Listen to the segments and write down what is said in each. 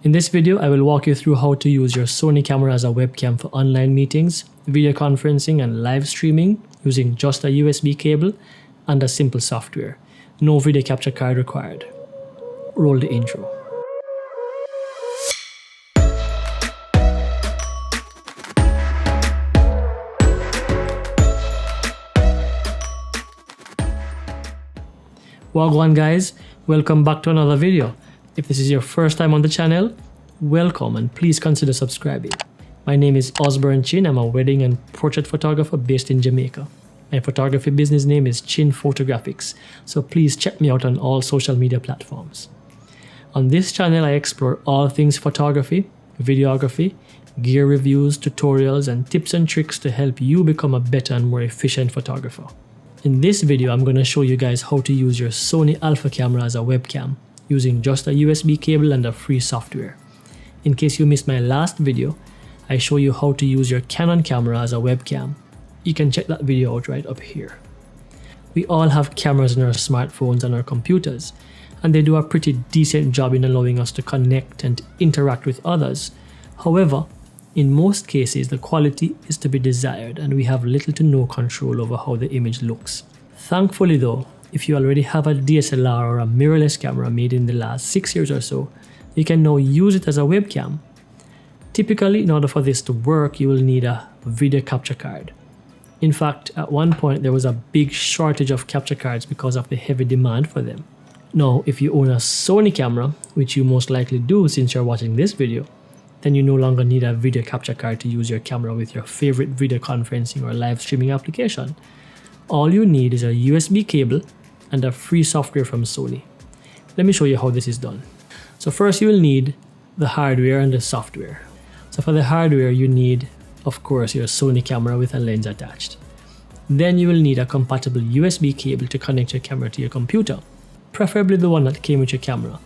In this video, I will walk you through how to use your Sony camera as a webcam for online meetings, video conferencing, and live streaming using just a USB cable and a simple software. No video capture card required. Roll the intro. Wagwan guys, welcome back to another video. If this is your first time on the channel, welcome and please consider subscribing. My name is Osborne Chin. I'm a wedding and portrait photographer based in Jamaica. My photography business name is Chin Photographics, so please check me out on all social media platforms. On this channel, I explore all things photography, videography, gear reviews, tutorials, and tips and tricks to help you become a better and more efficient photographer. In this video, I'm going to show you guys how to use your Sony Alpha camera as a webcam using just a USB cable and a free software. In case you missed my last video, I show you how to use your Canon camera as a webcam. You can check that video out right up here. We all have cameras on our smartphones and our computers, and they do a pretty decent job in allowing us to connect and interact with others. However, in most cases, the quality is to be desired and we have little to no control over how the image looks. Thankfully though, if you already have a DSLR or a mirrorless camera made in the last 6 years or so, you can now use it as a webcam. Typically, in order for this to work, you will need a video capture card. In fact, at one point there was a big shortage of capture cards because of the heavy demand for them. Now, if you own a Sony camera, which you most likely do since you're watching this video, then you no longer need a video capture card to use your camera with your favorite video conferencing or live streaming application. All you need is a USB cable and a free software from Sony. Let me show you how this is done. So first you will need the hardware and the software. So for the hardware you need, of course, your Sony camera with a lens attached. Then you will need a compatible USB cable to connect your camera to your computer, preferably the one that came with your camera.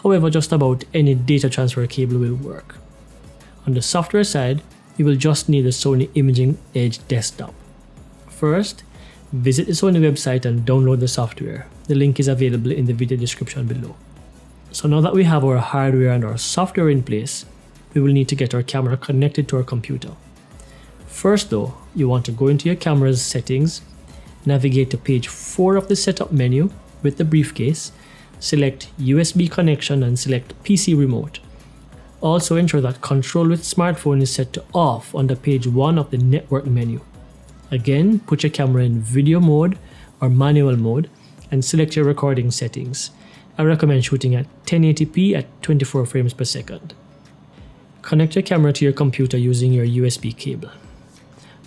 However, just about any data transfer cable will work. On the software side, you will just need the Sony Imaging Edge desktop. First, visit the Sony website and download the software. The link is available in the video description below. So now that we have our hardware and our software in place, we will need to get our camera connected to our computer. First though, you want to go into your camera's settings, navigate to page 4 of the setup menu with the briefcase, select USB connection and select PC remote. Also ensure that control with smartphone is set to off on the page 1 of the network menu. Again, put your camera in video mode or manual mode and select your recording settings. I recommend shooting at 1080p at 24 frames per second. Connect your camera to your computer using your USB cable.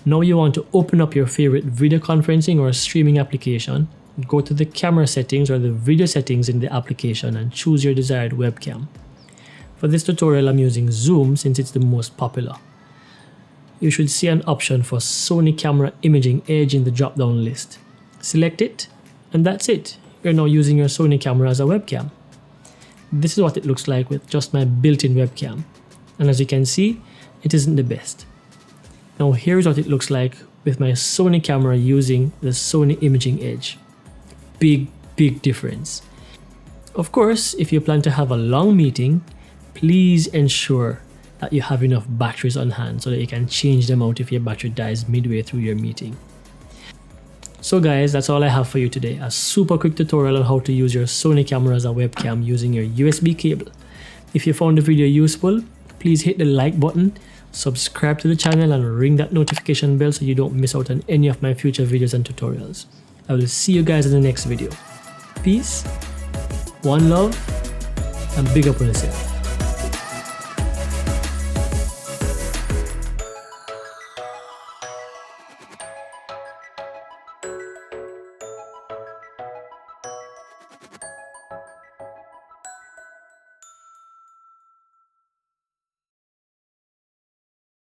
Now you want to open up your favorite video conferencing or streaming application, go to the camera settings or the video settings in the application and choose your desired webcam. For this tutorial, I'm using Zoom since it's the most popular. You should see an option for Sony Camera Imaging Edge in the drop-down list. Select it, and that's it. You're now using your Sony camera as a webcam. This is what it looks like with just my built-in webcam. And as you can see, it isn't the best. Now here's what it looks like with my Sony camera using the Sony Imaging Edge. Big difference. Of course, if you plan to have a long meeting, please ensure that you have enough batteries on hand so that you can change them out if your battery dies midway through your meeting. So guys, that's all I have for you today. A super quick tutorial on how to use your Sony camera as a webcam using your USB cable. If you found the video useful, please hit the like button, subscribe to the channel and ring that notification bell so you don't miss out on any of my future videos and tutorials. I will see you guys in the next video. Peace, one love, and big up on yourself.